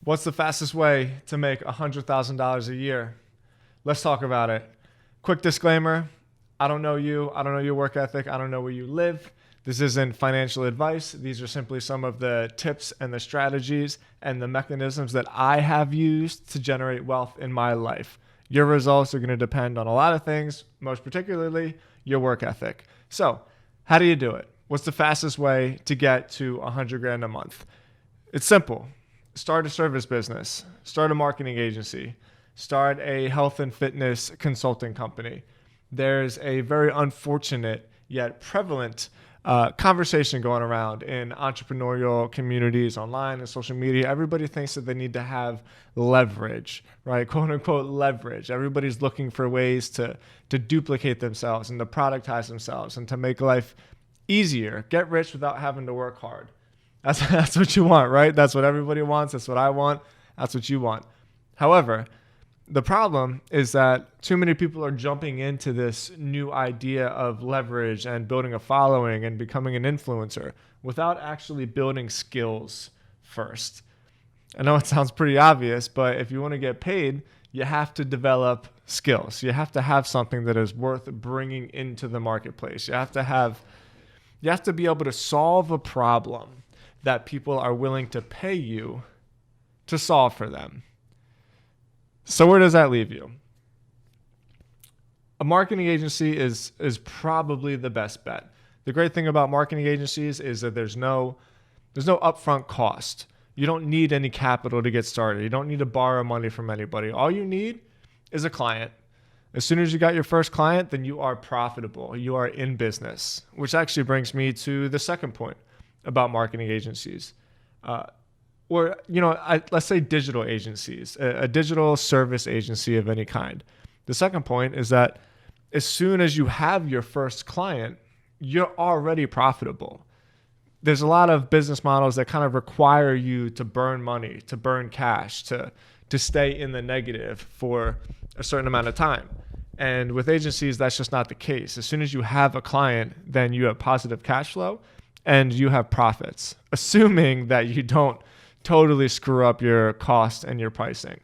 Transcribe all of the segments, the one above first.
What's the fastest way to make $100,000 a year? Let's talk about it. Quick disclaimer, I don't know you. I don't know your work ethic. I don't know where you live. This isn't financial advice. These are simply some of the tips and the strategies and the mechanisms that I have used to generate wealth in my life. Your results are going to depend on a lot of things, most particularly your work ethic. So, how do you do it? What's the fastest way to get to 100 grand a month? It's simple. Start a service business, start a marketing agency, start a health and fitness consulting company. There's a very unfortunate yet prevalent conversation going around in entrepreneurial communities online and social media. Everybody thinks that they need to have leverage, right? Quote unquote leverage. Everybody's looking for ways to duplicate themselves and to productize themselves and to make life easier, get rich without having to work hard. That's what you want, right? That's what everybody wants. That's what I want. That's what you want. However, the problem is that too many people are jumping into this new idea of leverage and building a following and becoming an influencer without actually building skills first. I know it sounds pretty obvious, but if you want to get paid, you have to develop skills. You have to have something that is worth bringing into the marketplace. You have to be able to solve a problem that people are willing to pay you to solve for them. So where does that leave you? A marketing agency is probably the best bet. The great thing about marketing agencies is that there's no upfront cost. You don't need any capital to get started. You don't need to borrow money from anybody. All you need is a client. As soon as you got your first client, then you are profitable. You are in business, which actually brings me to the second point about marketing agencies. Let's say digital agencies, a digital service agency of any kind. The second point is that as soon as you have your first client, you're already profitable. There's a lot of business models that kind of require you to burn money, to burn cash, to stay in the negative for a certain amount of time. And with agencies, that's just not the case. As soon as you have a client, then you have positive cash flow and you have profits, assuming that you don't totally screw up your cost and your pricing.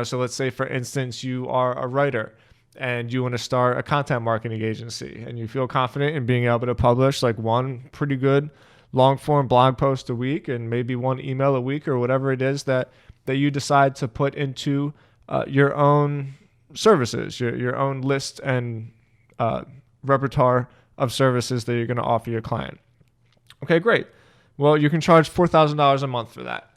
So let's say, for instance, you are a writer and you want to start a content marketing agency and you feel confident in being able to publish like one pretty good long form blog post a week and maybe one email a week or whatever it is that you decide to put into your own services, your own list and repertoire of services that you're going to offer your client. Okay, great. Well, you can charge $4,000 a month for that.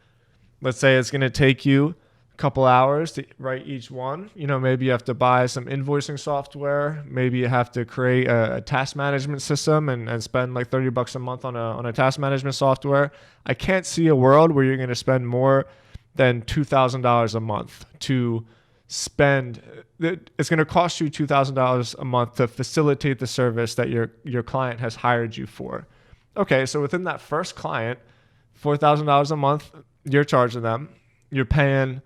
Let's say it's going to take you a couple hours to write each one. Maybe you have to buy some invoicing software. Maybe you have to create a task management system and spend like $30 a month on a task management software. I can't see a world where you're going to spend more than $2,000 a month to spend. It's going to cost you $2,000 a month to facilitate the service that your client has hired you for. Okay, so within that first client, $4,000 a month, you're charging them. You're paying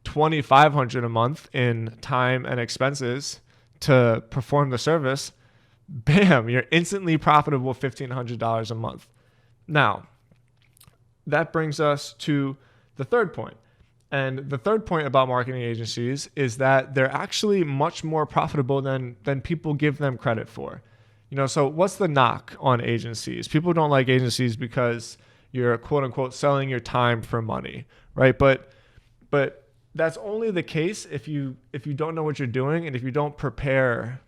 $2,500 a month in time and expenses to perform the service. Bam, you're instantly profitable $1,500 a month. Now, that brings us to the third point. And the third point about marketing agencies is that they're actually much more profitable than people give them credit for. So what's the knock on agencies? People don't like agencies because you're quote unquote selling your time for money, right? But that's only the case if you don't know what you're doing and if you don't prepare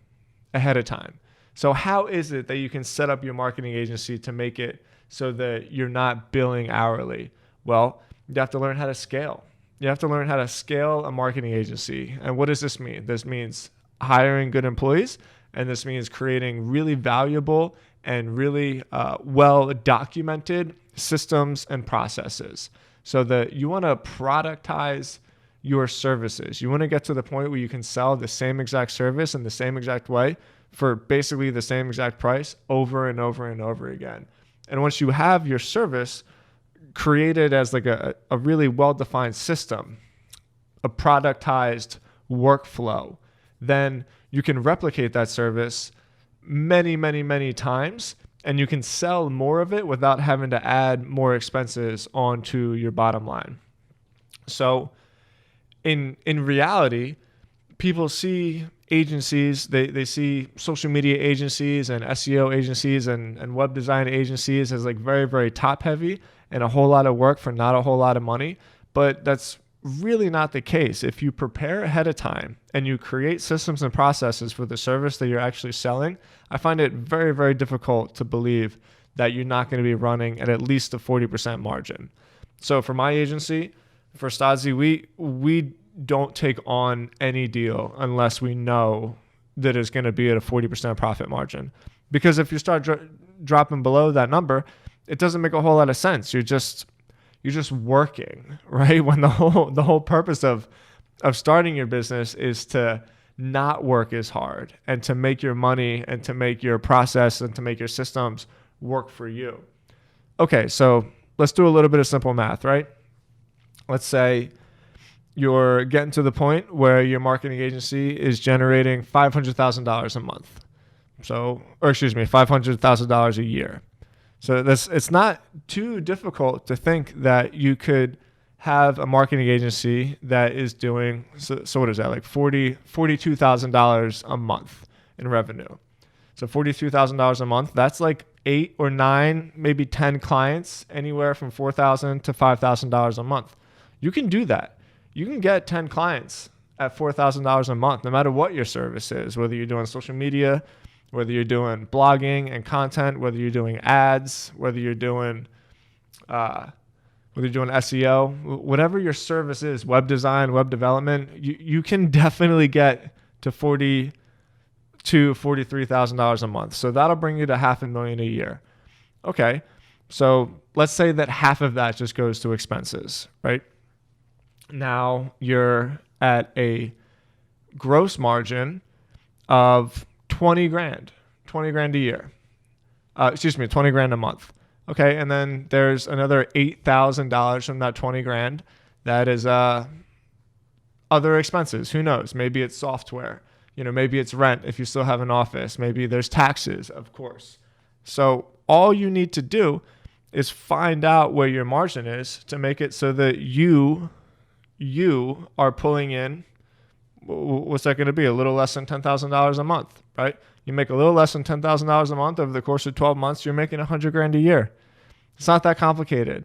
ahead of time. So how is it that you can set up your marketing agency to make it so that you're not billing hourly? Well, you have to learn how to scale. You have to learn how to scale a marketing agency. And what does this mean? This means hiring good employees. And this means creating really valuable and really well-documented systems and processes so that you want to productize your services. You want to get to the point where you can sell the same exact service in the same exact way for basically the same exact price over and over and over again. And once you have your service created as like a really well-defined system, a productized workflow, then you can replicate that service many, many, many times, and you can sell more of it without having to add more expenses onto your bottom line. So in reality, people see agencies, they see social media agencies and SEO agencies and web design agencies as like very, very top heavy and a whole lot of work for not a whole lot of money. But that's really not the case. If you prepare ahead of time and you create systems and processes for the service that you're actually selling, I find it very, very difficult to believe that you're not going to be running at least a 40% margin. So for my agency, for Stodzy, we don't take on any deal unless we know that it's going to be at a 40% profit margin. Because if you start dropping below that number, it doesn't make a whole lot of sense. You're just working, right? When the whole purpose of starting your business is to not work as hard and to make your money and to make your process and to make your systems work for you. Okay, so let's do a little bit of simple math, right? Let's say you're getting to the point where your marketing agency is generating $500,000 a month. $500,000 a year. So it's not too difficult to think that you could have a marketing agency that is doing, so what is that, like $42,000 a month in revenue. So $42,000 a month, that's like 8 or 9, maybe 10 clients, anywhere from $4,000 to $5,000 a month. You can do that. You can get 10 clients at $4,000 a month, no matter what your service is, whether you're doing social media, whether you're doing blogging and content, whether you're doing ads, whether you're doing SEO, whatever your service is, web design, web development, you can definitely get to $40,000 to $43,000 a month. So that'll bring you to $500,000 a year. Okay, so let's say that half of that just goes to expenses, right? Now you're at a gross margin of 20 grand a year. 20 grand a month. Okay. And then there's another $8,000 from that 20 grand. That is, other expenses. Who knows? Maybe it's software, maybe it's rent if you still have an office, maybe there's taxes, of course. So all you need to do is find out where your margin is to make it so that you are pulling in, what's that going to be? A little less than $10,000 a month, right? You make a little less than $10,000 a month over the course of 12 months, you're making 100 grand a year. It's not that complicated.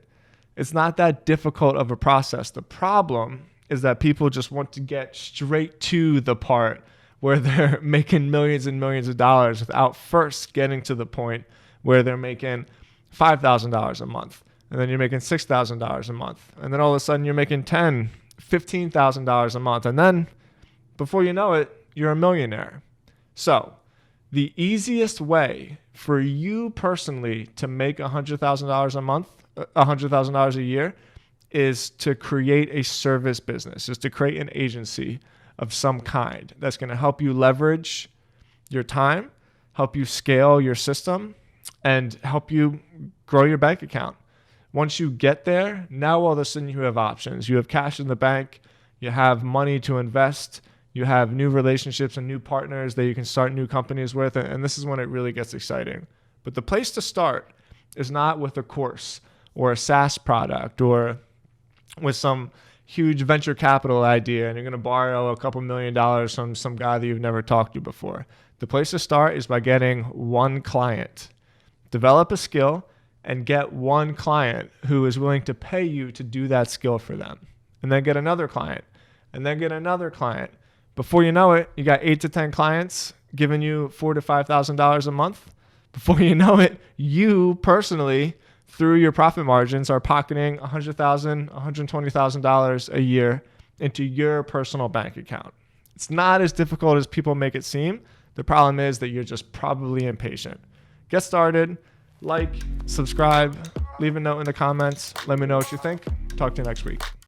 It's not that difficult of a process. The problem is that people just want to get straight to the part where they're making millions and millions of dollars without first getting to the point where they're making $5,000 a month. And then you're making $6,000 a month. And then all of a sudden you're making $15,000 a month. And then before you know it, you're a millionaire. So the easiest way for you personally to make $100,000 a month, $100,000 a year, is to create a service business, is to create an agency of some kind that's going to help you leverage your time, help you scale your system, and help you grow your bank account. Once you get there, now all of a sudden you have options. You have cash in the bank, you have money to invest, you have new relationships and new partners that you can start new companies with, and this is when it really gets exciting. But the place to start is not with a course or a SaaS product or with some huge venture capital idea and you're going to borrow a couple $1 million from some guy that you've never talked to before. The place to start is by getting one client. Develop a skill and get one client who is willing to pay you to do that skill for them. And then get another client. And then get another client. Before you know it, you got 8 to 10 clients giving you $4,000 to $5,000 a month. Before you know it, you personally, through your profit margins, are pocketing $100,000, $120,000 a year into your personal bank account. It's not as difficult as people make it seem. The problem is that you're just probably impatient. Get started, like, subscribe, leave a note in the comments. Let me know what you think. Talk to you next week.